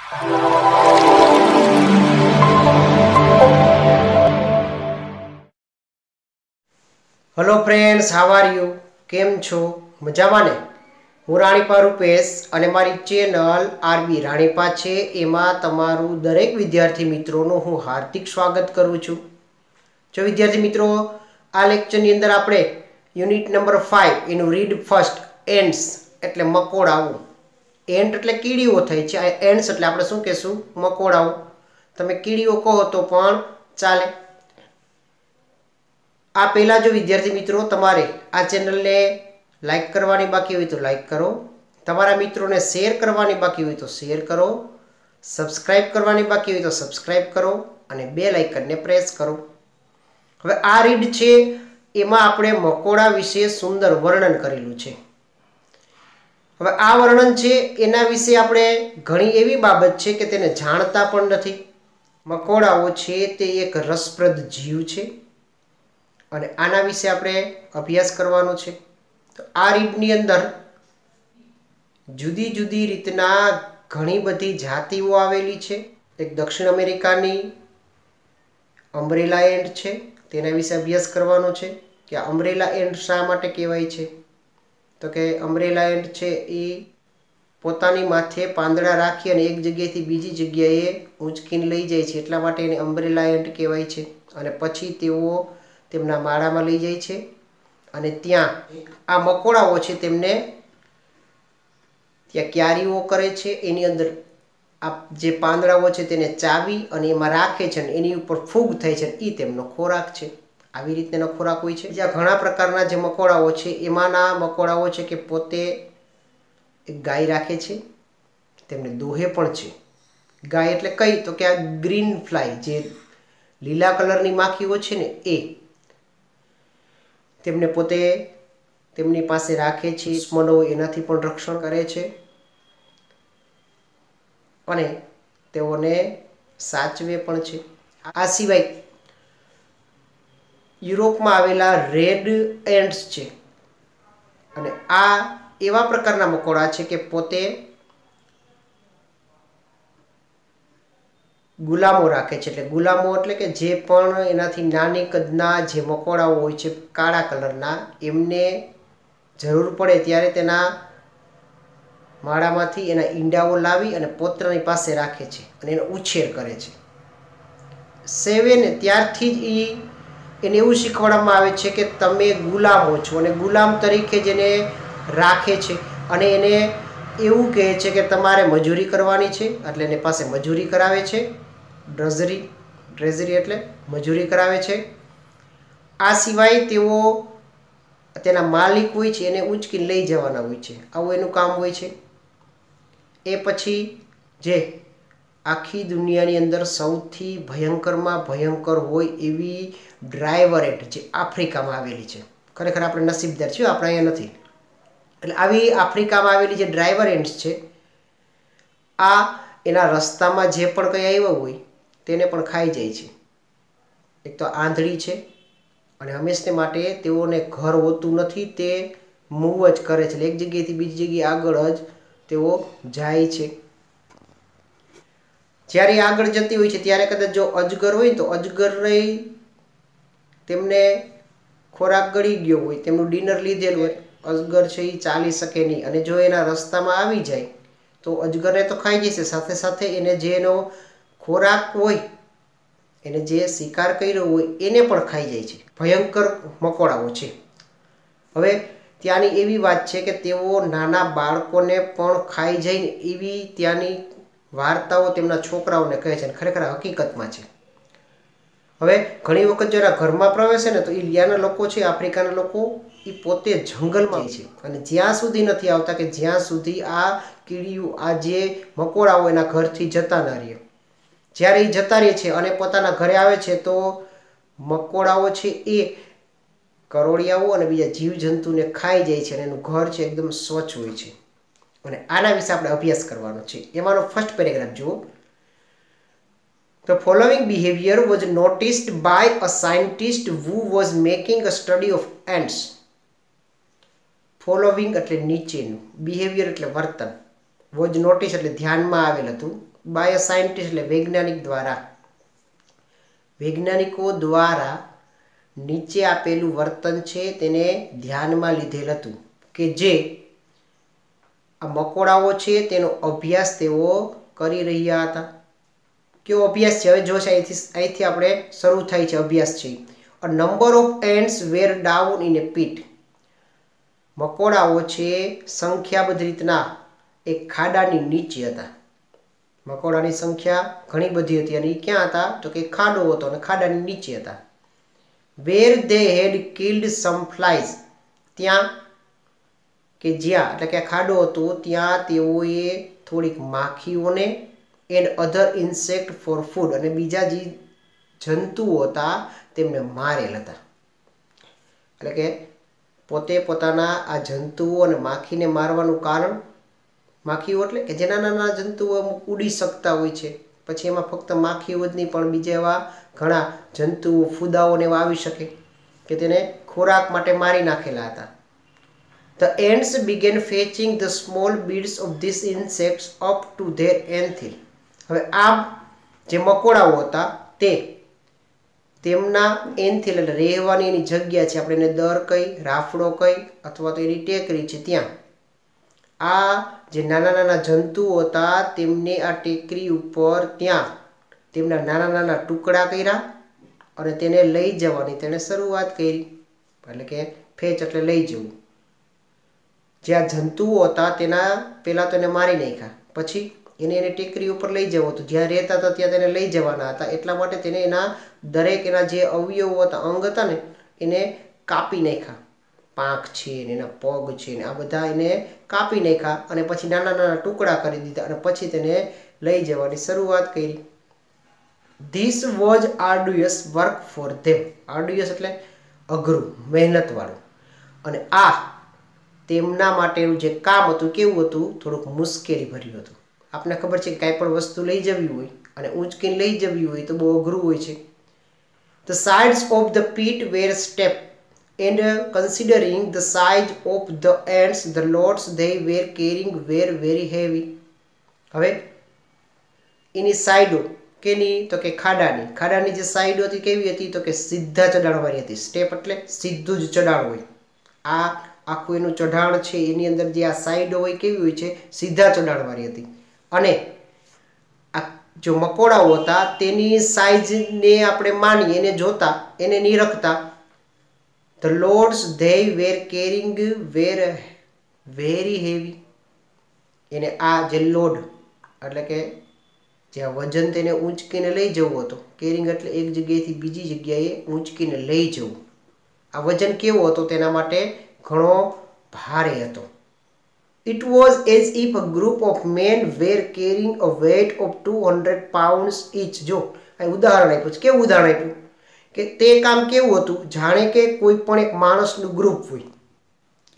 Hello friends, how are you? केम छो? मजामा ने? હું રાણીપા રૂપેશ અને મારી ચેનલ આરબી રાણીપા છે એમાં તમારું દરેક વિદ્યાર્થી મિત્રોનું હું હાર્દિક સ્વાગત કરું છું। જો વિદ્યાર્થી મિત્રો, આ લેક્ચરની અંદર આપણે યુનિટ નંબર 5 એનું રીડ ફર્સ્ટ એન્ડ્સ એટલે મકોડાઓ। એન્ટ એટલે કીડીઓ થાય છે, આ એન્ડ્સ એટલે આપણે શું કહેશું? મકોડાઓ। તમે કીડીઓ કહો તો પણ ચાલે। આ પહેલા જો વિદ્યાર્થી મિત્રો તમારે આ ચેનલને લાઈક કરવાની બાકી હોય તો લાઈક કરો, તમારા મિત્રોને શેર કરવાની બાકી હોય તો શેર કરો, સબસ્ક્રાઇબ કરવાની બાકી હોય તો સબસ્ક્રાઇબ કરો અને બેલ આઇકનને પ્રેસ કરો। હવે આ રીડ છે એમાં આપણે મકોડા વિશે સુંદર વર્ણન કરેલું છે। હવે આ વર્ણન છે એના વિશે આપણે ઘણી એવી બાબત છે કે તેને જાણતા પણ નથી। મકોડાઓ છે તે એક રસપ્રદ જીવ છે અને આના વિશે આપણે અભ્યાસ કરવાનો છે। તો આ રીડની અંદર જુદી જુદી રીતના ઘણી બધી જાતિઓ આવેલી છે। એક દક્ષિણ અમેરિકાની અમ્બ્રેલા એન્ટ છે, તેના વિશે અભ્યાસ કરવાનો છે કે અમ્બ્રેલા એન્ટ શા માટે કહેવાય છે। તો કે અમ્બ્રેલા એન્ટ છે એ પોતાની માથે પાંદડા રાખી અને એક જગ્યાએથી બીજી જગ્યાએ ઊંચકીને લઈ જાય છે, એટલા માટે એને અમ્બ્રેલા એન્ટ કહેવાય છે। અને પછી તેઓ તેમના માળામાં લઈ જાય છે અને ત્યાં આ મકોડાઓ છે તેમને ત્યાં ક્યારીઓ કરે છે, એની અંદર આ જે પાંદડાઓ છે તેને ચાવી અને એમાં રાખે છે અને એની ઉપર ફૂગ થાય છે, એ તેમનો ખોરાક છે। આવી રીતેનો ખોરાક હોય છે। બીજા ઘણા પ્રકારના જે મકોડાઓ છે એમાંના મકોડાઓ છે કે પોતે એક ગાય રાખે છે, તેમને દોહે પણ છે। ગાય એટલે કઈ? તો કે આ ગ્રીન ફ્લાય જે લીલા કલરની માખીઓ છે ને એ તેમને પોતે તેમની પાસે રાખે છે, દુશ્મનો એનાથી પણ રક્ષણ કરે છે અને તેઓને સાચવે પણ છે। આ સિવાય યુરોપમાં આવેલા રેડ એન્ટ્સ છે અને આ એવા પ્રકારના મકોડા છે કે પોતે ગુલામો રાખે છે। એટલે ગુલામો એટલે કે જે પણ એનાથી નાની કદના જે મકોડાઓ હોય છે કાળા કલરના, એમને જરૂર પડે ત્યારે તેના માળામાંથી એના ઈંડાઓ લાવી અને પોતાની પાસે રાખે છે અને એનો ઉછેર કરે છે। સેવેને ત્યારથી જ એને એવું શીખવાડવામાં આવે છે કે તમે ગુલામો છો અને ગુલામ તરીકે જેને રાખે છે અને એને એવું કહે છે કે તમારે મજૂરી કરવાની છે, એટલે એની પાસે મજૂરી કરાવે છે। ડ્રેઝરી એટલે મજૂરી કરાવે છે। આ સિવાય તેઓ તેના માલિક હોય છે એને ઊંચકીને લઈ જવાના હોય છે, આવું એનું કામ હોય છે। એ પછી જે આખી દુનિયાની અંદર સૌથી ભયંકરમાં ભયંકર હોય એવી ડ્રાઈવર એન્ટ જે આફ્રિકામાં આવેલી છે, ખરેખર આપણે નસીબદાર છીએ, આપણે અહીંયા નથી। એટલે આવી આફ્રિકામાં આવેલી જે ડ્રાઈવર એન્ટ્સ છે, આ એના રસ્તામાં જે પણ કંઈ આવ્યો હોય તેને પણ ખાઈ જાય છે। એક તો આંધળી છે અને હંમેશને માટે તેઓને ઘર હોતું નથી, તે મૂવ જ કરે છે, એક જગ્યાએથી બીજી જગ્યાએ આગળ જ તેઓ જાય છે। જ્યારે આગળ જતી હોય છે ત્યારે કદાચ જો અજગર હોય તો અજગર તેમને ખોરાક ગળી ગયો હોય, તેમનું ડિનર લીધેલું હોય, અજગર છે એ ચાલી શકે નહીં અને જો એના રસ્તામાં આવી જાય તો અજગરને તો ખાઈ જશે, સાથે સાથે એને જે એનો ખોરાક હોય, એને જે શિકાર કર્યો હોય એને પણ ખાઈ જાય છે। ભયંકર મકોડાઓ છે। હવે ત્યાંની એવી વાત છે કે તેઓ નાના બાળકોને પણ ખાઈ જાય ને એવી ત્યાંની વાર્તાઓ તેમના છોકરાઓને કહે છે, ખરેખર હકીકતમાં છે। હવે ઘણી વખત જો એના ઘરમાં પ્રવેશે ને તો એ ત્યાંના લોકો છે, આફ્રિકાના લોકો, એ પોતે જંગલમાં છે અને જ્યાં સુધી નથી આવતા કે જ્યાં સુધી આ કીડીઓ, આ જે મકોડાઓ એના ઘરથી જતા ના રહે। જ્યારે એ જતા રહે છે અને પોતાના ઘરે આવે છે તો મકોડાઓ છે એ કરોળિયાઓ અને બીજા જીવજંતુને ખાઈ જાય છે અને એનું ઘર છે એકદમ સ્વચ્છ હોય છે અને આના વિશે આપણે અભ્યાસ કરવાનો છે। એમાંનો ફર્સ્ટ પેરેગ્રાફ જુઓ। The following behavior was noticed by a scientist who was making a study of ants. Following એટલે નીચેનું, behavior એટલે વર્તન, was noticed એટલે ધ્યાનમાં આવેલ હતું, બાય અ સાયન્ટિસ્ટ એટલે વૈજ્ઞાનિકો દ્વારા નીચે આપેલું વર્તન છે તેને ધ્યાનમાં લીધેલ હતું કે જે આ મકોડાઓ છે તેનો અભ્યાસ તેઓ કરી રહ્યા હતા. કેવો અભ્યાસ છે? હવે જોશે અહીંથી આપણે શરૂ થાય છે અભ્યાસ છે. A number of ants were down in a pit. મકોડાઓ છે સંખ્યાબંધ રીતના એક ખાડાની નીચે હતા. મકોડાની સંખ્યા ઘણી બધી હતી અને એ ક્યાં હતા? તો કે ખાડો હતો અને ખાડાની નીચે હતા. વેર દે હેડ કિલ્ડ સમ ફ્લાઇઝ. ત્યાં કે જ્યાં એટલે કે ખાડો હતો ત્યાં તેઓએ થોડીક માખીઓને and other insect for food અને બીજા જે જંતુઓ હતા તેમને મારેલ હતા. એટલે કે પોતે પોતાના આ જંતુઓ અને માખીને મારવાનું કારણ, માખીઓ એટલે કે જે નાના નાના જંતુઓ ઉડી શકતા હોય છે, પછી એમાં ફક્ત માખીઓ જ નહીં પણ બીજા એવા ઘણા જંતુઓ ફૂદાઓને એવા આવી શકે કે તેને ખોરાક માટે મારી નાખેલા હતા. The ants began fetching the small bits of these insects up to their anthill. હવે આ જે મકોડાઓ હતા તે તેમના એન્થિલ એટલે રહેવાની એની જગ્યા છે, આપણે એને દર કઈ, રાફડો કઈ અથવા તો એની ટેકરી છે, ત્યાં આ જે નાના નાના જંતુઓ હતા તેમને આ ટેકરી ઉપર ત્યાં તેમના નાના નાના ટુકડા કર્યા અને તેને લઈ જવાની તેને શરૂઆત કરી. એટલે કે ફેચ એટલે લઈ જવું. જ્યાં જંતુઓ હતા તેના પહેલાં તો એને મારી નાખ્યા, પછી એને ટેકરી ઉપર લઈ જવો હતું, જ્યાં રહેતા હતા ત્યાં તેને લઈ જવાના હતા. એટલા માટે તેને એના દરેક એના જે અવયવો હતા, અંગ હતા ને એને કાપી નાખ્યા. પાંખ છે ને એના પગ છે ને આ બધા એને કાપી નાખ્યા અને પછી નાના નાના ટુકડા કરી દીધા અને પછી તેને લઈ જવાની શરૂઆત કરી. This was arduous work for them. Arduous એટલે અઘરું, મહેનતવાળું. અને આ તેમના માટેનું જે કામ હતું કેવું હતું? થોડુંક મુશ્કેલી ભર્યું હતું. આપને ખબર છે કે કાંઈ પણ વસ્તુ લઈ જવી હોય અને ઊંચકીને લઈ જવી હોય તો બહુ અઘરું હોય છે. The sides of the pit were steep and considering the size of the ants, the loads they were carrying were very heavy. હવે એની સાઈડો કેની? તો કે ખાડાની જે સાઈડો હતી કેવી હતી? તો કે સીધા ચઢાણવાળી હતી. સ્ટેપ એટલે સીધું જ ચઢાણ હોય. આ આખું એનું ચઢાણ છે એની અંદર જે આ સાઈડો હોય કેવી હોય છે? સીધા ચઢાણવાળી હતી. અને આ જો મકોડાઓ હતા તેની સાઈઝને આપણે માનીએ, એને જોતા, એને નિરખતા, the loads they were carrying were very heavy. એને આ જે લોડ એટલે કે જે વજન તેને ઊંચકીને લઈ જવું હતું, કેરિંગ એટલે એક જગ્યાએથી બીજી જગ્યાએ ઊંચકીને લઈ જવું, આ વજન કેવો હતો? તેના માટે ઘણો ભારે હતો. It was as if a group of men were carrying a weight of 200 pounds each. જો આ ઉદાહરણ આપ્યું છે. કેવું ઉદાહરણ આપ્યું? કે તે કામ કેવું હતું? જાણે કે કોઈ પણ એક માણસનું ગ્રુપ હોય,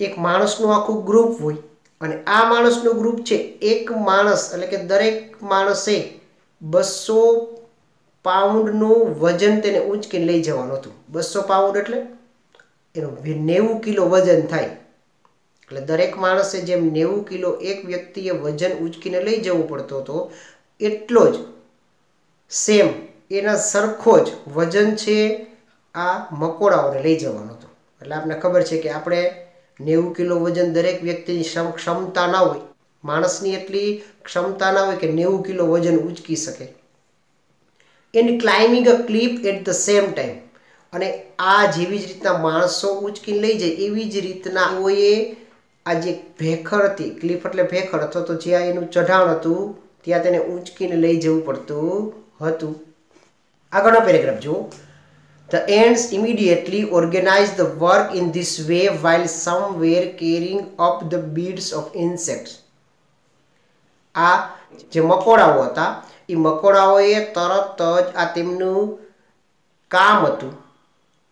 એક માણસનું આખું ગ્રુપ હોય અને આ માણસનું ગ્રુપ છે, એક માણસ એટલે કે દરેક માણસે 200 પાઉન્ડનું વજન તેને ઊંચકીને લઈ જવાનું હતું. 200 પાઉન્ડ એટલે એનું 90 કિલો વજન થાય. એટલે દરેક માણસે જેમ 90 કિલો એક વ્યક્તિએ વજન ઊંચકીને લઈ જવું પડતો હતો, એટલો જ સેમ એના સરખો જ વજન છે આ મકોડાઓને લઈ જવાનો હતો. એટલે આપણને ખબર છે કે આપણે 90 કિલો વજન દરેક વ્યક્તિની ક્ષમતા ના હોય, માણસની એટલી ક્ષમતા ના હોય કે 90 કિલો વજન ઊંચકી શકે. And climbing a cliff at the same time. અને આ જેવી જ રીતના માણસો ઊંચકીને લઈ જાય એવી જ રીતના કોઈએ આ જે ભેખર હતી, ક્લિફ એટલે ભેખર અથવા તો જ્યાં એનું ચઢાણ હતું ત્યાં તેને ઊંચકીને લઈ જવું પડતું હતું. આગળનો પેરેગ્રાફ જુઓ. The ants immediately organized the work in this way while some were carrying up the beads of insects. આ જે મકોડાઓ હતા એ મકોડાઓએ તરત જ આ તેમનું કામ હતું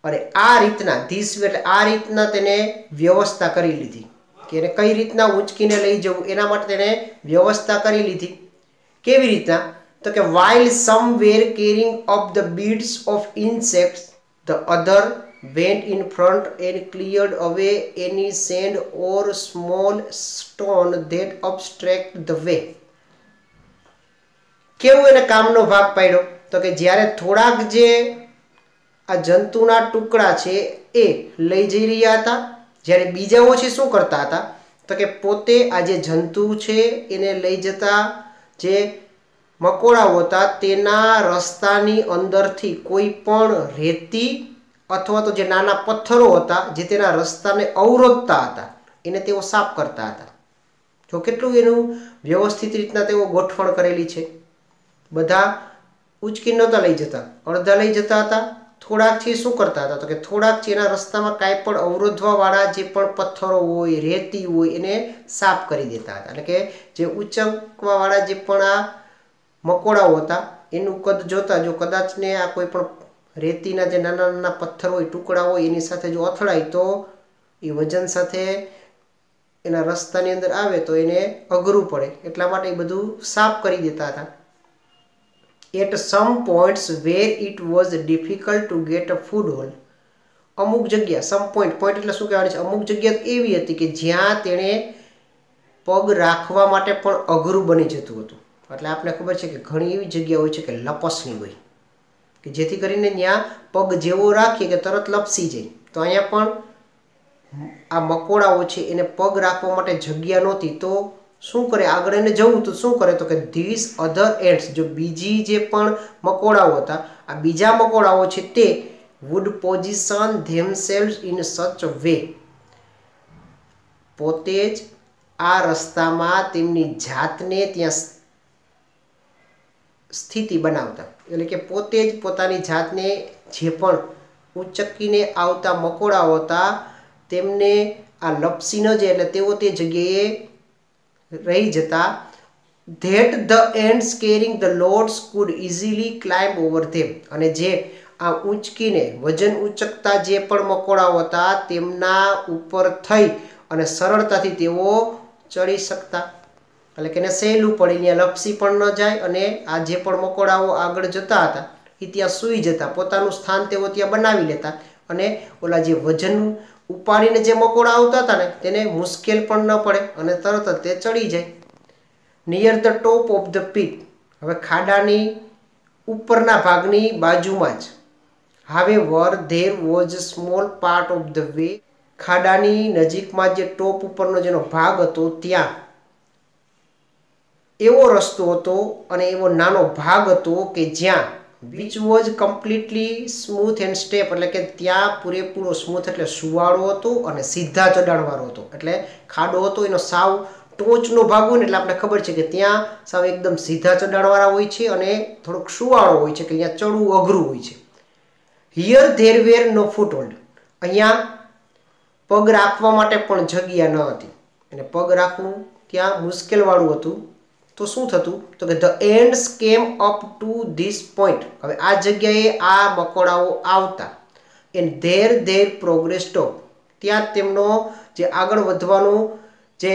અને આ રીતના એટલે આ રીતના તેને વ્યવસ્થા કરી લીધી કે એને કઈ રીતના ઊંચકીને લઈ જવું એના માટે તેને વ્યવસ્થા કરી લીધી. કેવી રીતના? તો કે while some were carrying up the beads of insects, the other went in front and cleared away any sand or small stone that obstruct the way. કેવું એને કામનો ભાગ પાડ્યો? તો કે જ્યારે થોડાક જે આ જંતુના ટુકડા છે એ લઈ જઈ રહ્યા હતા, જ્યારે બીજાઓ છે શું કરતા હતા? તો કે પોતે આ જે જંતુ છે એને લઈ જતા જે મકોડાઓ હતા તેના રસ્તાની અંદરથી કોઈ પણ રેતી અથવા તો જે નાના પથ્થરો હતા જે તેના રસ્તાને અવરોધતા હતા એને તેઓ સાફ કરતા હતા. જો કેટલું એનું વ્યવસ્થિત રીતના તેઓ ગોઠવણ કરેલી છે. બધા ઉચકી નહોતા લઈ જતા, અડધા લઈ જતા હતા. થોડાક છે શું કરતા હતા? તો કે થોડાક છે એના રસ્તામાં કાંઈ પણ અવરોધવા વાળા જે પણ પથ્થરો હોય, રેતી હોય એને સાફ કરી દેતા હતા. એટલે કે જે ઉચકવા વાળા જે પણ આ મકોડાઓ હતા એનું કદ જોતા જો કદાચ ને આ કોઈ પણ રેતીના જે નાના નાના પથ્થર હોય, ટુકડા હોય એની સાથે જો અથડાય તો એ વજન સાથે એના રસ્તાની અંદર આવે તો એને અઘરું પડે, એટલા માટે એ બધું સાફ કરી દેતા હતા. At some points where it was difficult to get a foothold, અમુક જગ્યા સમ પોઈન્ટ એટલે શું કહેવાનું છે? અમુક જગ્યા એવી હતી કે જ્યાં તેણે પગ રાખવા માટે પણ અઘરું બની જતું હતું. એટલે આપણે ખબર છે કે ઘણી એવી જગ્યા હોય છે કે લપસણી હોય કે જેથી કરીને ત્યાં પગ જેવો રાખીએ કે તરત લપસી જાય. તો અહીંયા પણ આ મકોડાઓ છે એને પગ રાખવા માટે જગ્યા નહોતી તો શું કરે? આગળ એને જવું તો શું કરે? તો કે ધીસ અધર એન્ડ્સ, જો બીજી જે પણ મકોડાઓ હતા આ બીજા મકોડાઓ છે તે would position themselves in such way, પોતે જ આ રસ્તામાં તેમની જાતને ત્યાં સ્થિતિ બનાવતા. એટલે કે પોતે જ પોતાની જાતને જે પણ ઉચકીને આવતા મકોડાઓ હતા તેમને આ લપસી ન જાય એટલે તેઓ તે જગ્યાએ રહી જતા. That the ants carrying the loads could easily climb over them, અને જે આ ઊંચકીને વજન ઉચકતા જે પણ મકોડાઓ હતા તેમના ઉપર થઈ અને સરળતાથી તેઓ ચડી શકતા. એટલે કે એને સહેલું પડે, ત્યાં લપસી પણ ન જાય અને આ જે પણ મકોડાઓ આગળ જતા હતા એ ત્યાં સૂઈ જતા, પોતાનું સ્થાન તેઓ ત્યાં બનાવી લેતા અને ઓલા જે વજન ઉપાડીને જે મકોડા આવતા હતા ને તેને મુશ્કેલ પણ ન પડે અને તરત જ તે ચડી જાય. Near the top of the pit, હવે ખાડાની ઉપરના ભાગની બાજુમાં જ, however there was a small part of the way, ખાડાની નજીકમાં જે ટોપ ઉપરનો જેનો ભાગ હતો ત્યાં એવો રસ્તો હતો અને એવો નાનો ભાગ હતો કે જ્યાં which was completely smooth and step, એટલે કે ત્યાં પૂરેપૂરો સ્મૂથ એટલે સુવાળો હતો અને સીધા ચડાણવાળો હતો. એટલે ખાડો હતો એનો સાવ ટોચનો ભાગ હોય ને એટલે આપણે ખબર છે કે ત્યાં સાવ એકદમ સીધા ચડાણવાળા હોય છે અને થોડોક સુવાળો હોય છે કે ત્યાં ચડવું અઘરું હોય છે. હિયર ધેર વેર નો ફૂટહોલ્ડ, અહીંયા પગ રાખવા માટે પણ જગ્યા ન હતી અને પગ રાખવું ત્યાં મુશ્કેલવાળું હતું. તો શું થતું? તો કે ધ એન્ડ્સ કેમ અપ ટુ ધીસ પોઈન્ટ, હવે આ જગ્યાએ આ મકોડાઓ આવતા એન્ડ ધેર પ્રોગ્રેસ સ્ટોપ, ત્યાં તેમનો જે આગળ વધવાનું જે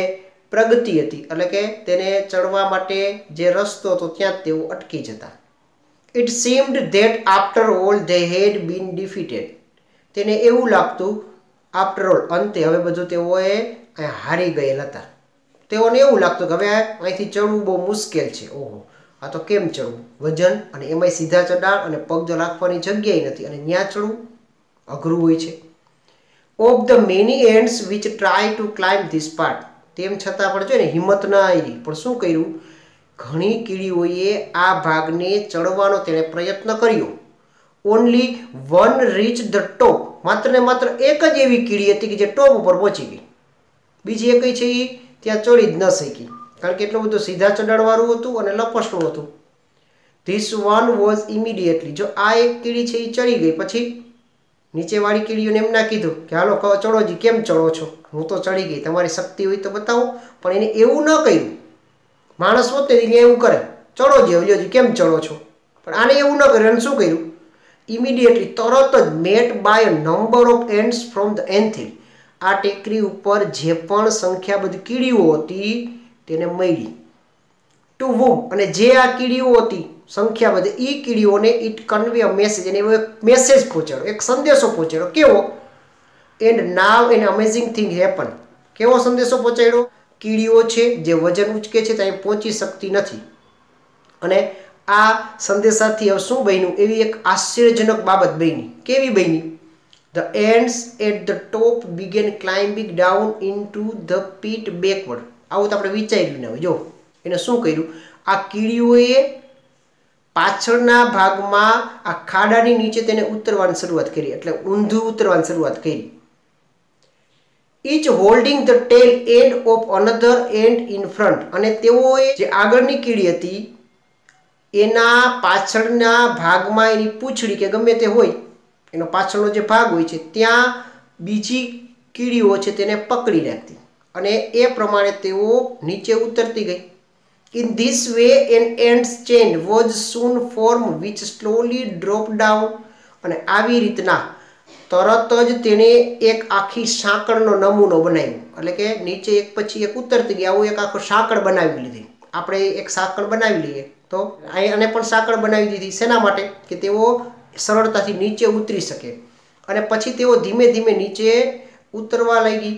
પ્રગતિ હતી એટલે કે તેને ચડવા માટે જે રસ્તો હતો ત્યાં તેઓ અટકી જતા. It seemed that after all they had been defeated, તેને એવું લાગતું આફ્ટર ઓલ અંતે હવે બધું તેઓએ હારી ગયેલ હતા. તેઓને એવું લાગતું કે હવે અહીંથી ચડવું બહુ મુશ્કેલ છે. ઓહો, આ તો કેમ ચડવું? વજન અને એમાંય સીધા ચડાણ અને પગ રાખવાની જગ્યાએ નથી અને ત્યાં ચડવું અઘરું હોય છે. Of the many ants which try to climb this part, તેમ છતાં પણ જો ને હિંમત ના આવી પણ શું કર્યું? ઘણી કીડીઓએ આ ભાગને ચડવાનો તેણે પ્રયત્ન કર્યો. Only one reach the top, માત્ર ને માત્ર એક જ એવી કીડી હતી કે જે ટોપ ઉપર પહોંચી ગઈ, બીજી એકઈ છે એ ત્યાં ચડી જ ન શકી કારણ કે એટલું બધું સીધા ચડાણવાળું હતું અને લપસણું હતું. ધીસ વન વોઝ ઇમિડિયેટલી, જો આ એક કીડી છે એ ચડી ગઈ પછી નીચેવાળી કીડીઓને એમ ના કીધું કે હાલો ચડો જી, કેમ ચડો છો? હું તો ચડી ગઈ, તમારી શક્તિ હોય તો બતાવો. પણ એને એવું ન કહ્યું. માણસ હોત ને એને એવું કરે, ચડો જી, કેમ ચડો છો? પણ આને એવું ન કર્યું. એને શું કર્યું? ઇમિડિયેટલી તરત જ met by a number of ants from the anthill, આ ટેકરી ઉપર જે પણ સંખ્યાબંધ કીડીઓ હતી તેને મળી. ટુ વુમ, અને જે આ કીડીઓ હતી સંખ્યાબંધ એ કીડીઓને ઇટ કન્વે અ મેસેજ, અને એવો એક મેસેજ પહોંચાડ્યો, એક સંદેશો પહોંચાડ્યો. કેવો? And now N amazing thing happen, કેવો સંદેશો પહોંચાડ્યો? કીડીઓ છે જે વજન ઉચકે છે ત્યાં પહોંચી શકતી નથી અને આ સંદેશાથી હવે શું બન્યું? એવી એક આશ્ચર્યજનક બાબત બની. કેવી બની? The ants at the top began climbing down into the pit backward. આવું તો આપણે વિચાર્યું ને. જો એને શું કર્યું? આ કીડીઓએ પાછળના ભાગમાં આ ખાડાની નીચે તેને ઉતરવાની શરૂઆત કરી, એટલે ઊંધું ઉતરવાની શરૂઆત કરી. each holding the tail end of another end in front. અને તેઓએ જે આગળની કીડી હતી એના પાછળના ભાગમાં એની પૂંછડી કે ગમે તે હોય એનો પાછળનો જે ભાગ હોય છે ત્યાં બીજી કીડીઓ છે તેને પકડી રાખતી અને એ પ્રમાણે તેઓ નીચે ઉતરતી ગઈ. In this way an ant chain was soon formed which slowly dropped down. અને આવી રીતના તરત જ તેને એક આખી સાંકળનો નમૂનો બનાવ્યો, એટલે કે નીચે એક પછી એક ઉતરતી ગઈ. આવું એક આખો સાંકળ બનાવી લીધી. આપણે એક સાંકળ બનાવી લઈએ તો આને પણ સાંકળ બનાવી દીધી. શેના માટે? કે તેઓ સરળતાથી નીચે ઉતરી શકે. અને પછી તેઓ ધીમે ધીમે નીચે ઉતરવા લાગી.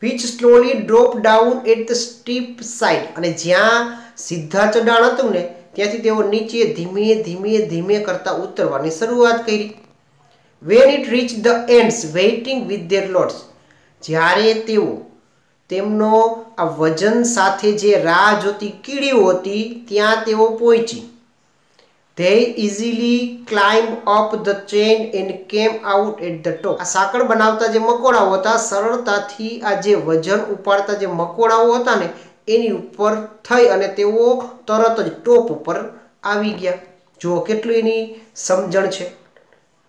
which slowly dropped down at the steep side. અને જ્યાં સીધા ચઢાણ હતું ને ત્યાંથી તેઓ નીચે ધીમે ધીમે ધીમે કરતા ઉતરવાની શરૂઆત કરી. when it reached the ants waiting with their loads. જ્યારે તેઓ તેમનો આ વજન સાથે જે રાહ જોતી કીડીઓ હતી ત્યાં તેઓ પહોંચી. they easily climbed up the chain and came out at the top. આ સાંકળ બનાવતા જે મકોડાઓ હતા સરળતાથી આ જે વજન ઉપાડતા જે મકોડાઓ હતા ને એની ઉપર થઈ અને તેઓ તરત જ ટોપ ઉપર આવી ગયા. જુઓ કેટલું એની સમજણ છે.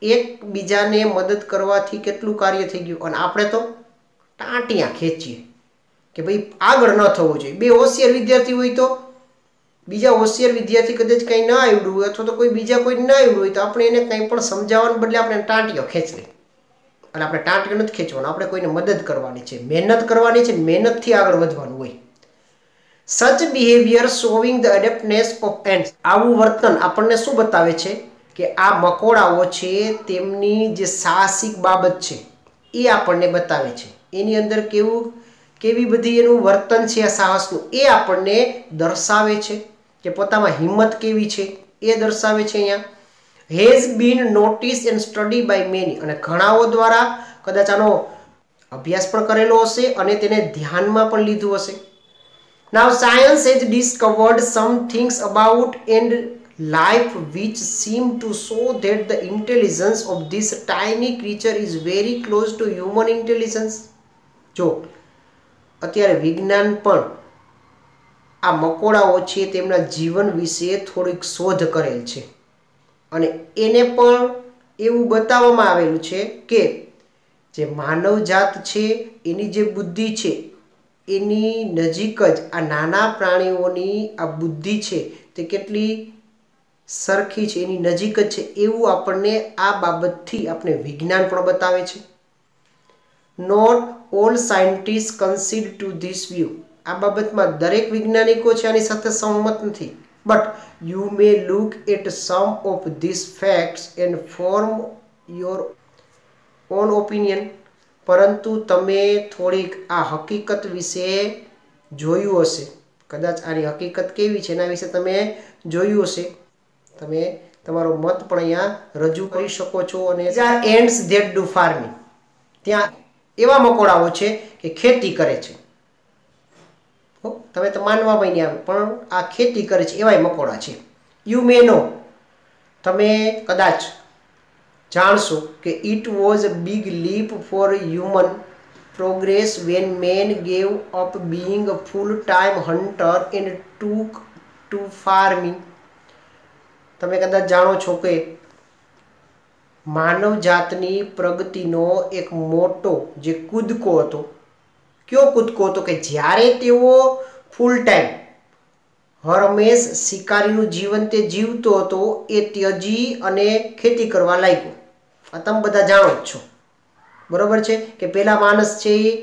એકબીજાને મદદ કરવાથી કેટલું કાર્ય થઈ ગયું. અને આપણે તો ટાંટિયા ખેંચીએ કે ભાઈ આગળ ન થવું જોઈએ. બે હોશિયાર વિદ્યાર્થી હોય તો બીજા હોશિયાર વિદ્યાર્થી કદાચ કંઈ ના આવડ્યું હોય અથવા તો કોઈ બીજા કોઈ ના આવડ્યું હોય તો આપણે એને કંઈ પણ સમજાવવાને બદલે આપણે ટાંટીઓ ખેંચવી. અને આપણે ટાંટીઓ નથી ખેંચવાનું, આપણે કોઈને મદદ કરવાની છે, મહેનત કરવાની છે, મહેનતથી આગળ વધવાનું હોય. Such behaviour showing the adeptness of ants. આવું વર્તન આપણને શું બતાવે છે? કે આ મકોડાઓ છે તેમની જે સાહસિક બાબત છે એ આપણને બતાવે છે. એની અંદર કેવી બધી એનું વર્તન છે આ સાહસનું એ આપણને દર્શાવે છે કે પોતામાં હિંમત કેવી છે એ દર્શાવે છે. અહીંયા has been notice and study by many. અને ઘણાઓ દ્વારા કદાચ આનો અભ્યાસ પણ કરેલો હશે અને તેને ધ્યાનમાં પણ લીધું હશે. Now science has discovered some things about ant life which seem to show that the intelligence of this tiny creature is very close to human intelligence. જો અત્યારે વિજ્ઞાન પણ આ મકોડાઓ છે તેમના જીવન વિશે થોડીક શોધ કરેલ છે અને એને પણ એવું બતાવવામાં આવેલું છે કે જે માનવજાત છે એની જે બુદ્ધિ છે એની નજીક જ આ નાના પ્રાણીઓની આ બુદ્ધિ છે તે કેટલી સરખી છે, એની નજીક જ છે એવું આપણને આ બાબતથી આપણે વિજ્ઞાન પણ બતાવે છે. Not all scientist concede to this view. આ બાબતમાં દરેક વૈજ્ઞાનિકો છે આની સાથે સહમત નથી. But you may look at some of this facts and form your own opinion. પરંતુ તમે થોડીક આ હકીકત વિશે જોયું હશે, કદાચ આની હકીકત કેવી છે એના વિશે તમે જોયું હશે, તમે તમારો મત પણ અહીંયા રજૂ કરી શકો છો. અને એન્ડ્સ ધેટ ડુ ફાર્મિંગ. ત્યાં એવા મકોડાઓ છે કે ખેતી કરે છે. તમે તો માનવામાં નહીં આવે પણ આ ખેતી કરે છે એવાય મકોડા છે. You may know. તમે કદાચ જાણશો કે it was a big leap for human progress when man gave up being a full time hunter and took to farming. તમે કદાચ જાણો છો કે માનવ જાતની પ્રગતિનો એક મોટો જે કૂદકો હતો. કયો કૂદકો હતો? કે જ્યારે તેઓ ફૂલ ટાઈમ હરમેશ શિકારીનું જીવન તે જીવતો હતો એ ત્યજી અને ખેતી કરવા લાગ્યો. આ તમે બધા જાણો જ છો, બરોબર છે? કે પેલા માણસ છે એ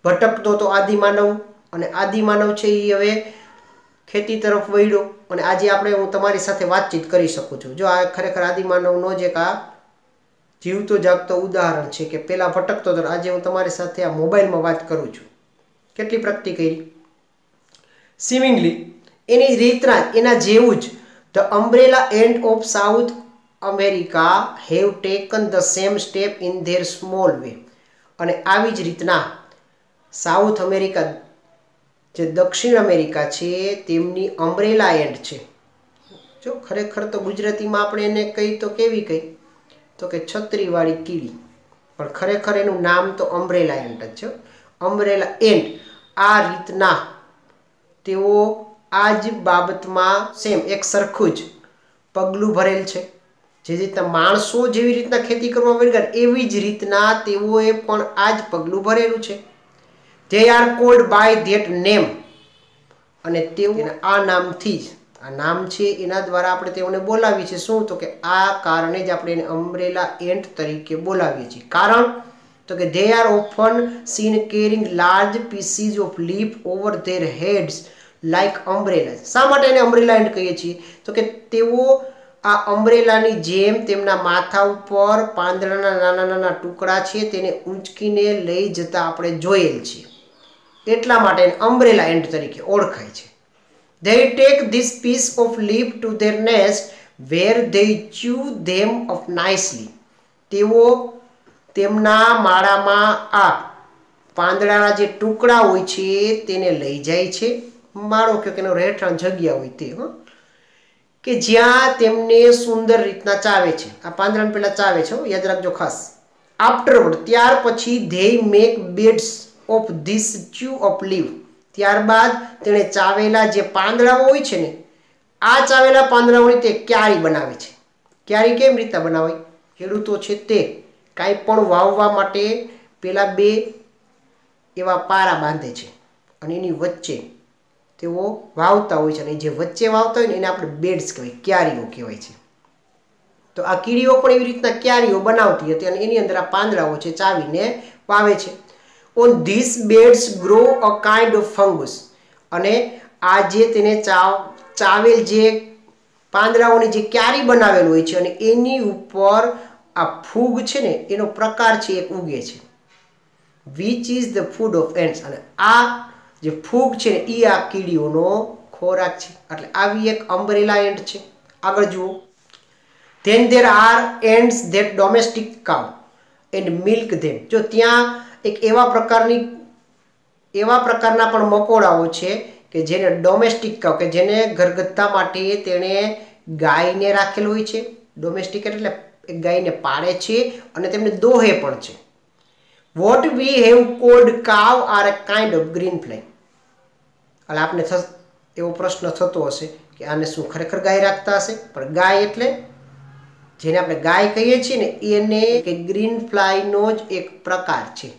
ભટકતો હતો આદિમાનવ, અને આદિમાનવ છે એ હવે ખેતી તરફ વળ્યો. અને આજે હું તમારી સાથે વાતચીત કરી શકું છું. જો આ ખરેખર આદિમાનવનો જ એક આ જીવતો જાગતો ઉદાહરણ છે કે પહેલાં ભટકતો હતો, આજે હું તમારી સાથે આ મોબાઈલમાં વાત કરું છું. કેટલી પ્રગતિ કરી સિમિંગલી. એની રીતના એના જેવું જ the umbrella ant of South America have taken the same step in their small way. અને આવી જ રીતના સાઉથ અમેરિકા, જે દક્ષિણ અમેરિકા છે, તેમની અમ્બ્રેલા એન્ટ છે. જો ખરેખર તો ગુજરાતીમાં આપણે એને કહી તો કેવી કહી તો કે છત્રીવાળી કીડી, પણ ખરેખર એનું નામ તો અમ્બ્રેલા એન્ટ જ છે. અમ્બ્રેલા એન્ટ આ રીતના તેઓ આ જ બાબતમાં સેમ એક સરખું જ પગલું ભરેલ છે. જે રીતના માણસો જેવી રીતના ખેતી કરવા માંડ્યા એવી જ રીતના તેઓએ પણ આ જ પગલું ભરેલું છે. They are called by that name. અને તેઓ આ નામથી જ, આ નામ છે એના દ્વારા આપણે તેઓને બોલાવીએ છીએ. શું? તો કે આ કારણે જ આપણે એને અમ્બ્રેલા એન્ટ તરીકે બોલાવીએ છીએ. કારણ તો કે they are often seen carrying large pieces of leaf over their heads like umbrellas. શા માટે એને અમ્બ્રેલા એન્ટ કહીએ છીએ? તો કે તેઓ આ અમ્બ્રેલાની જેમ તેમના માથા ઉપર પાંદડાના નાના નાના ટુકડા છે તેને ઊંચકીને લઈ જતા આપણે જોયેલ છે. એટલા માટે એને અમ્બ્રેલા એન્ટ તરીકે ઓળખાય છે. They take this piece of leaf to their nest where they chew them up nicely. તેઓ તેમના માળામાં આ પાંદડાના જે ટુકડા હોય છે તેને લઈ જાય છે. માળો કે એનો રહેઠાણ જગ્યા હોય તે, કે જ્યાં તેમને સુંદર રીતના ચાવે છે. આ પાંદડાને પહેલા ચાવે છે, યાદ રાખજો ખાસ. આફ્ટરવર્ડ ત્યાર પછી they make beds of this chew up leaf. ત્યારબાદ તેણે ચાવેલા જે પાંદડાઓ હોય છે ને, આ ચાવેલા પાંદડાઓની તે ક્યારી બનાવે છે. ક્યારી કેમ રીતના બનાવાય? ખેડૂતો છે તે કાંઈ પણ વાવવા માટે પેલા બે એવા પારા બાંધે છે અને એની વચ્ચે તેઓ વાવતા હોય છે. અને જે વચ્ચે વાવતા હોય ને એને આપણે બેડ્સ કહેવાય, ક્યારીઓ કહેવાય છે. તો આ કીડીઓ પણ એવી રીતના ક્યારીઓ બનાવતી હતી અને એની અંદર આ પાંદડાઓ છે ચાવીને વાવે છે. On these beds grow a kind of fungus. અને આ જે તેને ચાવેલ જે પાંદડાઓની જે ક્યારી બનાવેલ હોય છે અને એની ઉપર આ ફૂગ છે ને એનો પ્રકાર છે એક ઉગે છે. which is the food of ants. અને આ જે ફૂગ છે ને એ આ કીડીઓનો ખોરાક છે. એટલે આવી એક અમ્બ્રેલા એન્ટ છે. આગળ જુઓ. Then there are ants that domestic cow and milk them. જો ત્યાં એક એવા પ્રકારના પણ મકોડાઓ છે કે જેને ડોમેસ્ટિક કાવ, કે જેને ઘરગથ્થા માટે તેણે ગાયને રાખેલ હોય છે. ડોમેસ્ટિક એટલે ગાયને પાળે છે અને તેમને દોહે પણ છે. What we have called cow are a kind of green fly. એટલે આપને એવો પ્રશ્ન થતો હશે કે આને શું ખરેખર ગાય રાખતા હશે? પણ ગાય એટલે જેને આપણે ગાય કહીએ છીએ ને એને કે ગ્રીન ફ્લાયનો જ એક પ્રકાર છે.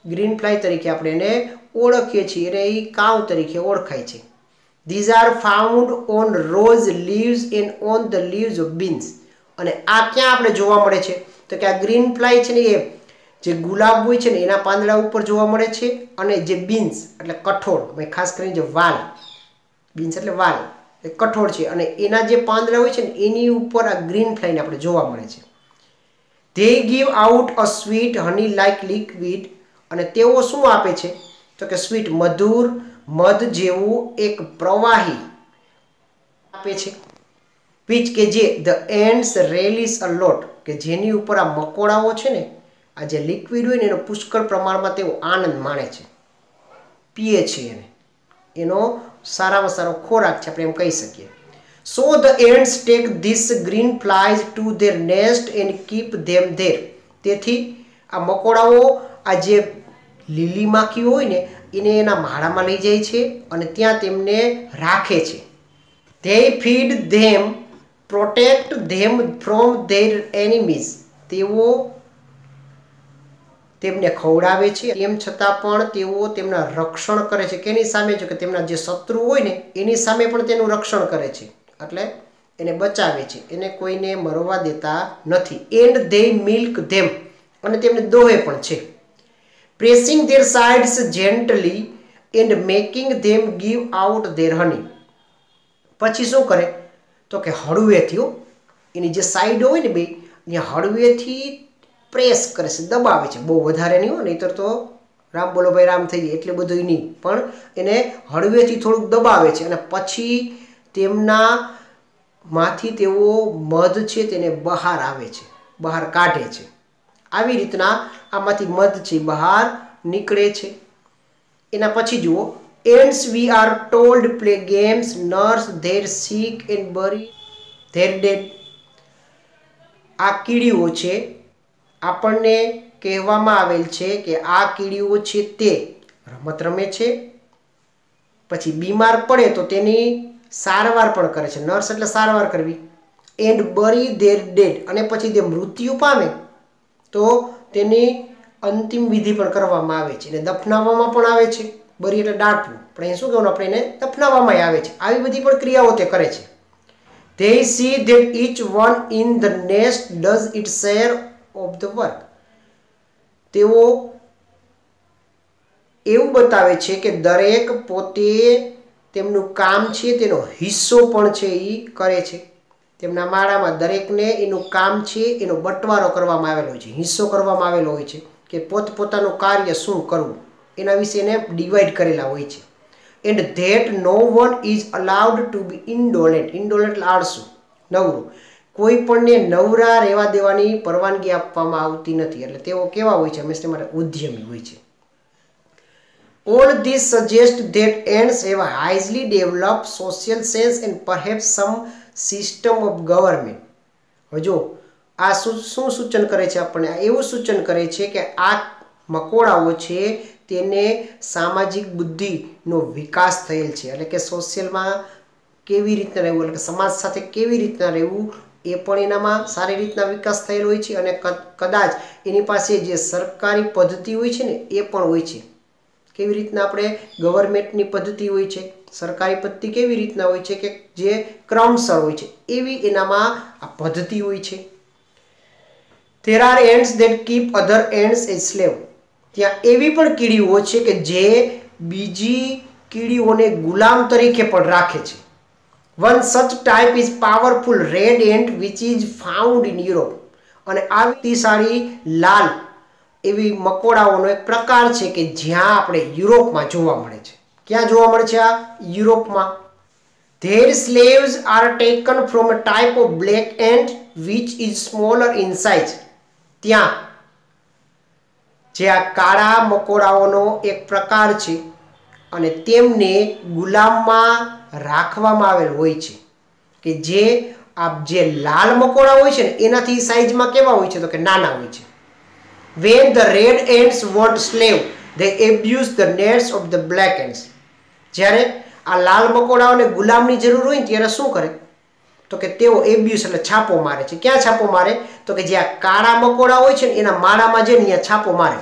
ગ્રીન ફ્લાય તરીકે આપણે એને ઓળખીએ છીએ અને એ કાવ તરીકે ઓળખાય છે. These are found on rose leaves and on the leaves of beans. અને આ ક્યાં આપણે જોવા મળે છે? તો કે આ ગ્રીન ફ્લાય છે ને એ જે ગુલાબ હોય છે ને એના પાંદડા ઉપર જોવા મળે છે. અને જે બીન્સ એટલે કઠોળ, ખાસ કરીને જે વાલ, બીન્સ એટલે વાલ, એ કઠોળ છે અને એના જે પાંદડા હોય છે ને એની ઉપર આ ગ્રીન ફ્લાયને આપણે જોવા મળે છે. They give out a sweet honey like liquid. અને તેઓ શું આપે છે? તો કે સ્વીટ, મધુર મધ જેવું એક પ્રવાહી આપે છે. which કે જે the ants relish a lot, કે જેની ઉપર આ મકોડાઓ છે ને આ જે લિક્વિડ હોય ને એનો પુષ્કળ પ્રમાણમાં તેઓ આનંદ માણે છે, પીએ છે. એનો સારામાં સારો ખોરાક છે આપણે એમ કહી શકીએ. So the ants take these green flies to their nest and keep them there. તેથી આ મકોડાઓ આ જે લીલી માખી હોય ને એને એના માળામાં લઈ જાય છે અને ત્યાં તેમને રાખે છે. They feed them, protect them from their enemies. તેઓ તેમને ખવડાવે છે, તેમ છતાં પણ તેઓ તેમના રક્ષણ કરે છે. કેની સામે? જો કે તેમના જે શત્રુ હોય ને એની સામે પણ તેનું રક્ષણ કરે છે, એટલે એને બચાવે છે, એને કોઈને મરવા દેતા નથી. And they milk them. અને તેમને દોહે પણ છે. Pressing their sides gently and making them give out their honey. પછી શું કરે? તો કે હળવેથી એની જે સાઈડ હોય ને બે ત્યાં હળવેથી પ્રેસ કરે છે, દબાવે છે. બહુ વધારે નહીં હોય, નહીંતર તો રામ બોલો ભાઈ રામ થઈ જાય એટલે બધું નહીં, પણ એને હળવેથી થોડુંક દબાવે છે અને પછી તેમનામાંથી તેઓ મધ છે તેને બહાર આવે છે, બહાર કાઢે છે. આવી રીતના આમાંથી મધ છે બહાર નીકળે છે. એના પછી જુઓ, ants we are told play games, nurse their sick and bury their dead. આ કીડીઓ છે, આપણને કહેવામાં આવેલ છે કે આ કીડીઓ છે તે રમત રમે છે, પછી બીમાર પડે તો તેની સારવાર પણ કરે છે. નર્સ એટલે સારવાર કરવી. એન્ડ બરી ધેર ડેડ, અને પછી તે મૃત્યુ પામે તો તેની અંતિમ વિધિ પણ કરવામાં આવે છે, અને દફનાવવામાં પણ આવે છે. બરી એટલે દાટવું, પણ અહીં શું કહેવાનું, આપણે એને દફનાવવામાં આવે છે. આવી બધી પણ ક્રિયાઓ તે કરે છે. They see that each one in the nest does its share of the work. તેઓ એવું બતાવે છે કે દરેક પોતે તેમનું કામ છે તેનો હિસ્સો પણ છે એ કરે છે. તેમના માળામાં દરેકને એનું કામ છે એનો બંટવારો કરવામાં આવેલો હોય છે, હિસ્સો કરવામાં આવેલો હોય છે કે પોતપોતાનું કાર્ય શું કરવું એના વિશે એને ડિવાઈડ કરેલા હોય છે. And that no one is allowed to be indolent. Indolent એટલે આળસુ, નવરું. કોઈ પણને નવરા રહેવા દેવાની પરવાનગી આપવામાં આવતી નથી. એટલે તેઓ કેવા હોય છે, હંમેશા માટે ઉદ્યમી હોય છે. All this suggests that ants have a highly developed social sense and perhaps some system of government. હવે જો આ શું સૂચન કરે છે આપણને? એવું સૂચન કરે છે કે આ મકોડાઓ છે તેને સામાજિક બુદ્ધિનો વિકાસ થયેલ છે, એટલે કે સોશિયલમાં કેવી રીતના રહેવું, એટલે કે સમાજ સાથે કેવી રીતના રહેવું એ પણ એનામાં સારી રીતના વિકાસ થયેલો હોય છે. અને કદાચ એની પાસે જે સરકારી પદ્ધતિ હોય છે ને એ પણ હોય છે. કેવી રીતના આપણે ગવર્મેન્ટની પદ્ધતિ હોય છે, સરકારી પદ્ધતિ કેવી રીતના હોય છે કે જે ક્રમસર હોય છે, એવી એનામાં આ પદ્ધતિ હોય છે. There are ants that keep other ants as slave. ત્યાં એવી પણ કીડીઓ છે કે જે બીજી કીડીઓને ગુલામ તરીકે પણ રાખે છે. One such type is powerful red ant which is found in Europe. અને આ શક્તિશાળી લાલ એવી મકોડાઓનો એક પ્રકાર છે કે જ્યાં આપણે યુરોપમાં જોવા મળે છે. ક્યાં જોવા મળે છે? આ યુરોપમાં. Their slaves are taken from a type of black ant which is smaller in size. ત્યાં જે આ કાળા મકોડાઓનો એક પ્રકાર છે અને તેમને ગુલામમાં રાખવામાં આવેલ હોય છે કે જે આ જે લાલ મકોડા હોય છે ને એનાથી સાઈઝમાં કેવા હોય છે તો કે નાના હોય છે. When the red ants want slave, they abuse the nets of the black ants. જ્યારે આ લાલ મકોડાઓને ગુલામની જરૂર હોય ને ત્યારે શું કરે તો કે તેઓ એબ્યુઝ એટલે છાપો મારે છે. ક્યાં છાપો મારે તો કે જે આ કાળા મકોડા હોય છે ને એના માળામાં જઈને અહીંયા છાપો મારે.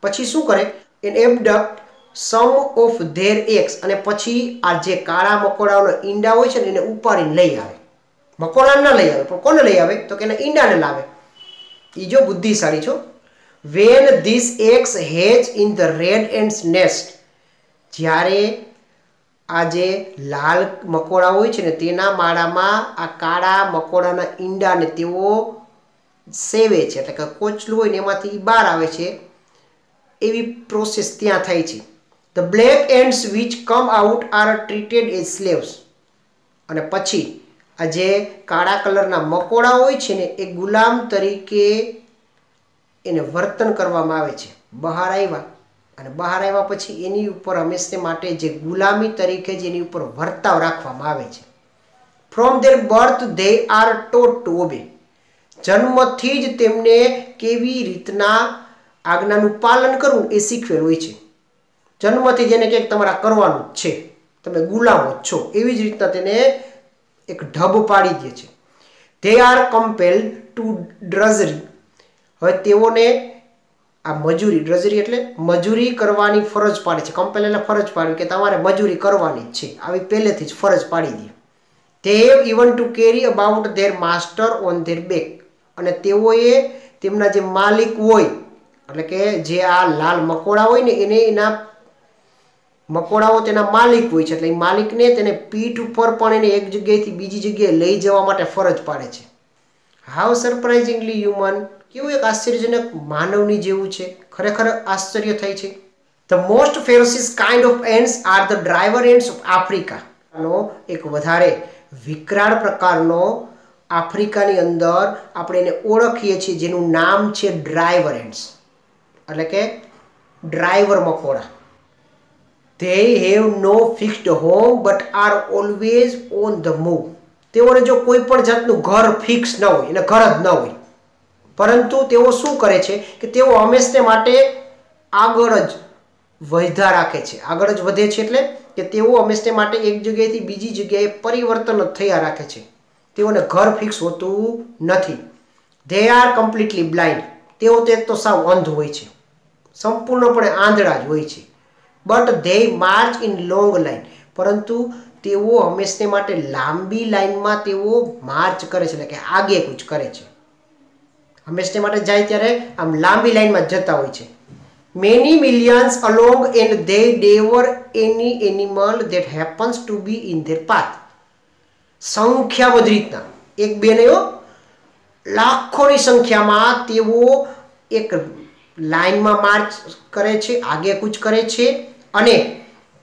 પછી શું કરે? And abduct some of their eggs, અને પછી આ જે કાળા મકોડાઓના ઈંડા હોય છે ને એને ઉપાડીને લઈ આવે. મકોડાને ન લઈ આવે પણ કોને લઈ આવે તો કે એના ઈંડાને લાવે. એ જો બુદ્ધિશાળી છો. When these eggs hatch in the red ant's nest, જ્યારે આ જે લાલ મકોડા હોય છે ને તેના માળામાં આ કાળા મકોડાના ઈંડાને તેઓ સેવે છે, એટલે કે કોચલું હોય ને એમાંથી બહાર આવે છે, એવી પ્રોસેસ ત્યાં થાય છે. The black ants which come out are treated as slaves. અને પછી આ જે કાળા કલરના મકોડા હોય છે ને એ ગુલામ તરીકે એને વર્તન કરવામાં આવે છે. બહાર આવ્યા અને બહાર આવ્યા પછી એની ઉપર હંમેશા માટે જે ગુલામી તરીકે જેની ઉપર વર્તાવ રાખવામાં આવે છે. From their birth they are taught to obey. જન્મથી જ તેમને કેવી રીતના આજ્ઞાનું પાલન કરવું એ શીખવેલું હોય છે. જન્મથી જેને કંઈક તમારે કરવાનું છે, તમે ગુલામો છો, એવી જ રીતના તેને એક ઢબ પાડી દે છે. They are compelled to drudgery. હવે તેઓને આ મજૂરી, ડ્રજરી એટલે મજૂરી કરવાની ફરજ પાડે છે. કમ્પેલ એટલે ફરજ પાડવી કે તમારે મજૂરી કરવાની જ છે, આવી પહેલેથી જ ફરજ પાડી દે. They have even to carry about their master on their back. અને તેઓએ તેમના જે માલિક હોય, એટલે કે જે આ લાલ મકોડા હોય ને એને એના મકોડાઓ તેના માલિક હોય છે, એટલે એ માલિકને તેને પીઠ ઉપર પણ એને એક જગ્યાએથી બીજી જગ્યાએ લઈ જવા માટે ફરજ પાડે છે. How surprisingly human. કેવું એક આશ્ચર્યજનક માનવની જેવું છે. ખરેખર આશ્ચર્ય થાય છે. The most ferocious kind of ants are the driver ants of Africa. એક વધારે વિકરાળ પ્રકારનો આફ્રિકાની અંદર આપણે એને ઓળખીએ છીએ, જેનું નામ છે ડ્રાઈવર એન્ટ્સ, એટલે કે driver મકોડા. They have no fixed home but are always on the move. તેઓને જો કોઈ પણ જાતનું ઘર ફિક્સ ન હોય, એને ઘર જ ન હોય, પરંતુ તેઓ શું કરે છે કે તેઓ હંમેશને માટે આગળ જ વધ્યા રાખે છે. આગળ જ વધે છે એટલે કે તેઓ હંમેશને માટે એક જગ્યાએથી બીજી જગ્યાએ પરિવર્તન જ થયા રાખે છે. તેઓને ઘર ફિક્સ હોતું નથી. They are completely blind. તેઓ તો એક તો સાવ અંધ હોય છે, સંપૂર્ણપણે આંધળા જ હોય છે. But they March in long line. પરંતુ તેઓ હંમેશને માટે લાંબી લાઇનમાં તેઓ માર્ચ કરે છે, એટલે કે આગે કૂચ કરે છે. હંમેશને માટે જાય ત્યારે આમ લાંબી લાઇનમાં જતા હોય છે. Many millions along and they devour any animal that happens to be in their path. સંખ્યાબંધ રીતના, એક બે નહીં, લાખોની સંખ્યામાં તેઓ એક લાઇનમાં માર્ચ કરે છે, આગે કૂચ કરે છે, અને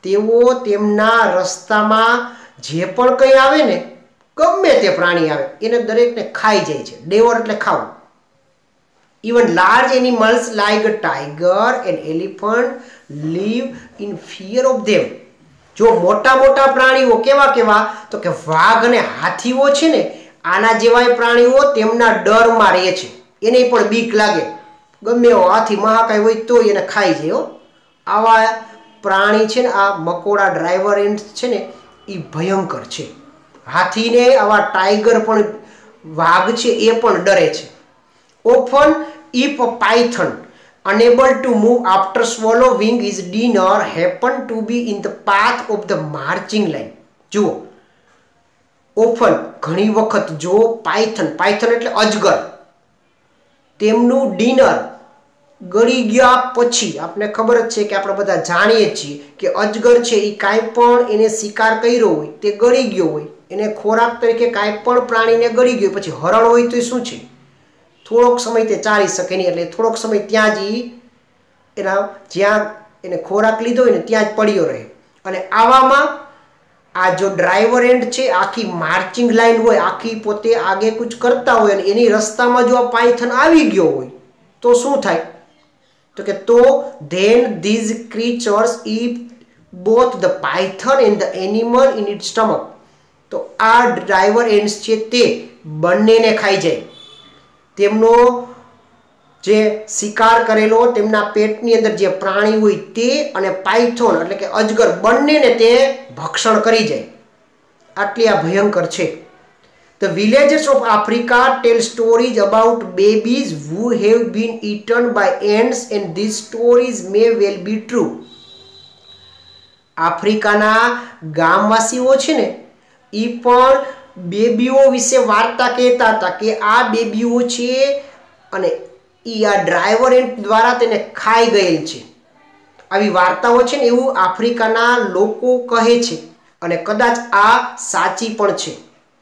તેઓ તેમના રસ્તામાં જે પણ કંઈ આવે ને, ગમે તે પ્રાણી આવે એને દરેકને ખાઈ જાય છે. ડેવર એટલે ખાવું. Even large animals like a tiger and elephant live in fear of them. જો મોટા મોટા પ્રાણીઓ કેવા કેવા, તો કે વાઘ અને હાથીઓ છે ને, આના જેવા પ્રાણીઓ તેમના ડરમાં રહે છે. એને પણ બીક લાગે, ગમે એવો હાથી મહાકાય હોય તો એને ખાઈ જાય. આવા પ્રાણી છે ને, આ મકોડા ડ્રાઈવર એન્ટ્સ છે ને, એ ભયંકર છે. હાથીને આવા ટાઈગર પણ, વાઘ છે એ પણ ડરે છે. Often if a python unable to move after swallowing his dinner happen to be in the path of the marching line. જુઓ, ઓફન ઘણી વખત જો પાયથન એટલે અજગર, તેમનું ડિનર ગળી ગયા પછી, આપણે ખબર જ છે કે આપણે બધા જાણીએ છીએ કે અજગર છે એ કાંઈ પણ એને શિકાર કર્યો હોય તે ગળી ગયો હોય, એને ખોરાક તરીકે કાંઈ પણ પ્રાણીને ગળી ગયો, પછી હરણ હોય તો શું છે, થોડોક સમય તે ચાલી શકે નહીં, એટલે થોડોક સમય ત્યાં જ એના જ્યાં એને ખોરાક લીધો હોય ને ત્યાં જ પડ્યો રહે. અને આવામાં આ જો ડ્રાઈવર એન્ડ છે, આખી માર્ચિંગ લાઈન હોય, આખી પોતે આગે કૂચ કરતા હોય, અને એની રસ્તામાં જો આ પાયથન આવી ગયો હોય તો શું થાય, તો કે તો then these creatures eat both the python and the animal in its stomach. તો આ ડ્રાઈવર એન્ડ્સ છે તે બંનેને ખાઈ જાય. તેમનો જે શિકાર કરેલો તેમના પેટની અંદર જે પ્રાણી હોય તે અને પાયથોન એટલે કે અજગર બંનેને તે ભક્ષણ કરી જાય. આટલી આ ભયંકર છે. The villagers of Africa tell stories about babies who have been eaten by ants, and these stories may well be true. આફ્રિકાના ગામવાસીઓ છે ને, એ પણ બેબીઓ વિશે વાર્તા કહેતા હતા કે આ બેબીઓ છે અને એ આ ડ્રાઈવર એન્ટ દ્વારા તેને ખાઈ ગયેલ છે. આવી વાર્તાઓ છે ને એવું આફ્રિકાના લોકો કહે છે, અને કદાચ આ સાચી પણ છે.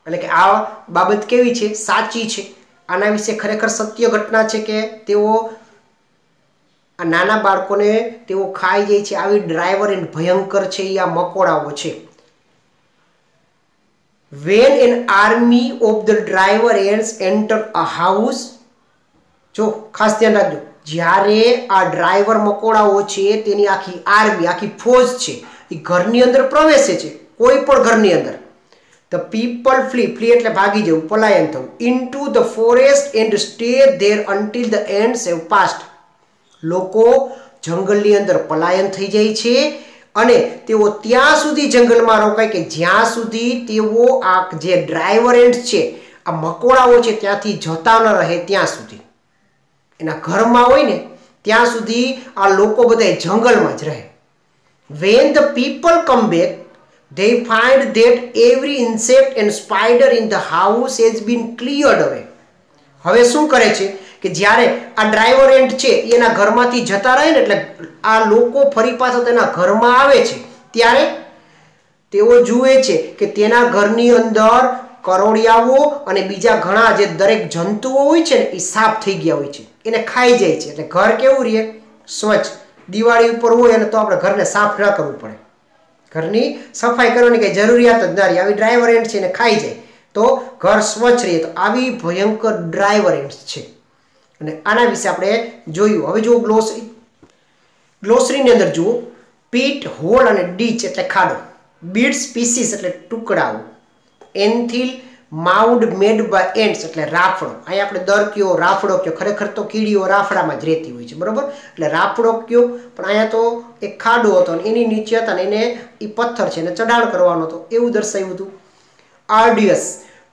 એટલે કે આ બાબત કેવી છે, સાચી છે. આના વિશે ખરેખર સત્ય ઘટના છે કે તેઓ આ નાના બાળકોને તેઓ ખાઈ જાય છે. આવી ડ્રાઈવર એન્ટ ભયંકર છે એ આ મકોડાઓ છે. When an army of the driver ants enter a house, જો ખાસ ધ્યાન રાખજો, જ્યારે આ ડ્રાઈવર મકોડાઓ છે તેની આખી આર્મી, આખી ફોજ છે એ ઘરની અંદર પ્રવેશે છે, કોઈ પણ ઘરની અંદર, the people flee એટલે ભાગી જવું, પલાયન થવું, into the forest and stay there until the ants have passed. લોકો જંગલની અંદર પલાયન થઈ જાય છે અને તેઓ ત્યાં સુધી જંગલમાં રોકાય કે જ્યાં સુધી તેઓ આ જે ડ્રાઈવર એન્ટ્સ છે, આ મકોડાઓ છે ત્યાંથી જતા ન રહે ત્યાં સુધી, એના ઘરમાં હોય ને ત્યાં સુધી આ લોકો બધા જંગલમાં જ રહે. When the people come back, they find that every insect and spider in the house has been cleared away. હવે શું કરે છે કે જ્યારે આ ડ્રાઈવર એન્ટ છે એના ઘરમાંથી જતા રહે ને, એટલે આ લોકો ફરી પાછા તેના ઘરમાં આવે છે ત્યારે તેઓ જુએ છે કે તેના ઘરની અંદર કરોળિયાઓ અને બીજા ઘણા જે દરેક જંતુઓ હોય છે ને એ સાફ થઈ ગયા હોય છે, એને ખાઈ જાય છે. એટલે ઘર કેવું રહે, સ્વચ્છ. દિવાળી ઉપર હોય અને તો આપણે ઘરને સાફ ન કરવું પડે, ઘરની સફાઈ કરવાની કઈ જરૂરિયાત જ ના રહી. આવી ડ્રાઈવર એન્ડ છે ને ખાઈ જાય તો ઘર સ્વચ્છ રહે. તો આવી ભયંકર ડ્રાઈવર એન્ડ છે અને આના વિશે આપણે જોયું. હવે જો ગ્લોસરીની અંદર જુઓ, પીટ હોલ અને ડીચ એટલે ખાડો, બીડ સ્પીસીસ એટલે ટુકડાઓ, એન્થિલ માઉડ મેડ બાય એન્ટ્સ એટલે રાફડો. અહીંયા આપણે દર કયો, રાફડો કયો, ખરેખર તો કીડીઓ રાફડામાં જ રહેતી હોય છે, બરોબર, એટલે રાફડો કયો, પણ અહીંયા તો એક ખાડો હતો અને એની નીચે હતા ને એને એ પથ્થર છે એને ચડાણ કરવાનો હતો એવું દર્શાવ્યું હતું. આર્ડિયસ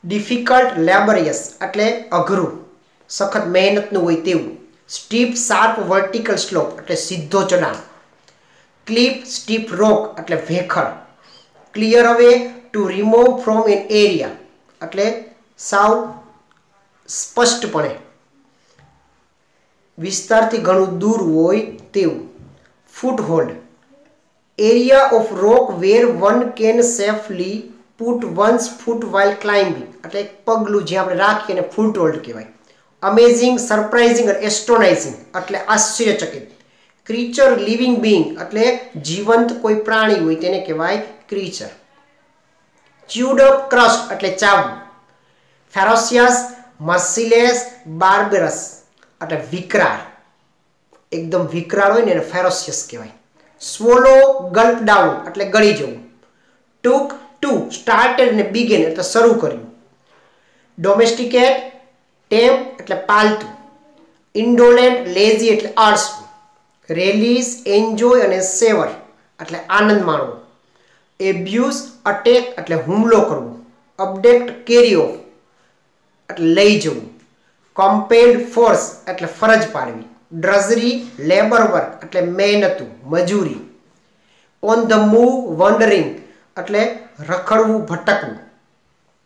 ડિફિકલ્ટ લેબરિયસ એટલે અઘરું સખત મહેનતનું હોય તેવું. સ્ટીપ શાર્પ વર્ટિકલ સ્લોપ એટલે સીધો ચડાણ. ક્લિપ સ્ટીપ રોક એટલે ભેખડ. Clear away to remove from an area એટલે સાવ સ્પષ્ટપણે વિસ્તારથી ઘણું દૂર હોય તેવું. Foothold area of rock where one can safely put one's foot while climbing એટલે એક પગલું જે આપણે રાખીએ એને ફૂટહોલ્ડ કહેવાય. અમેઝિંગ સરપ્રાઇઝિંગ અને એસ્ટ્રોનાઇઝિંગ એટલે આશ્ચર્યચકિત. ક્રીચર લિવિંગ બિંગ એટલે જીવંત કોઈ પ્રાણી હોય તેને કહેવાય ક્રીચર. ચ્યુડ અપ ક્રસ્ટ એટલે ચાવવું. ફેરોસિયસ મર્સિલેસ બાર્બરસ એટલે વિકરાળ, એકદમ વિકરાળ હોય ને એને ફેરોસિયસ કહેવાય. સ્વોલો ગલ્પ ડાઉન એટલે ગળી જવું. ટુક ટુ સ્ટાર્ટેડ અને બિગેન એટલે શરૂ કર્યું. ડોમેસ્ટિકેટ ટેમ એટલે પાલતું. ઇન્ડોલેન્ટ લેઝી એટલે આળસુ. રેલીઝ એન્જોય અને સેવર એટલે આનંદ માણવો. એબ્યુઝ અટેક એટલે હુમલો કરવો. અપડેક્ટ કેરી ઓફ એટલે લઈ જવું. કમ્પેલ્ડ ફોર્સ એટલે ફરજ પાડવી. ડ્રઝરી લેબર વર્ક એટલે મહેનતું મજૂરી. ઓન ધ મૂવ વન્ડરિંગ એટલે રખડવું ભટકવું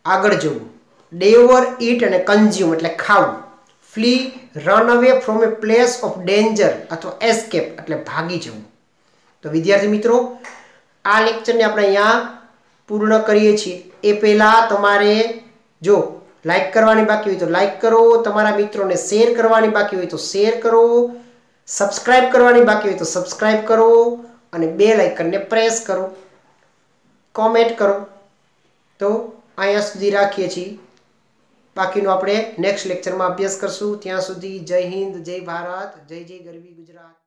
આગળ જવું. ડેવર ઈટ અને કન્ઝ્યુમ એટલે ખાવું. Flea run away from A place of danger અથવા એસ્કેપ એટલે ભાગી જવું. તો વિદ્યાર્થી મિત્રો, આ લેક્ચરને આપણે અહીંયા પૂર્ણ કરીએ છીએ. એ પહેલાં તમારે જો લાઈક કરવાની બાકી હોય તો લાઈક કરો, તમારા મિત્રોને શેર કરવાની બાકી હોય તો શેર કરો, સબસ્ક્રાઇબ કરવાની બાકી હોય તો સબસ્ક્રાઇબ કરો અને બેલ આઇકનને પ્રેસ કરો, કોમેન્ટ કરો. તો અહીંયા સુધી રાખીએ છીએ. બાકીનો આપણે નેક્સ્ટ લેક્ચરમાં અભ્યાસ કરશું. ત્યાં સુધી જય હિન્દ, જય ભારત, જય જય ગરવી ગુજરાત.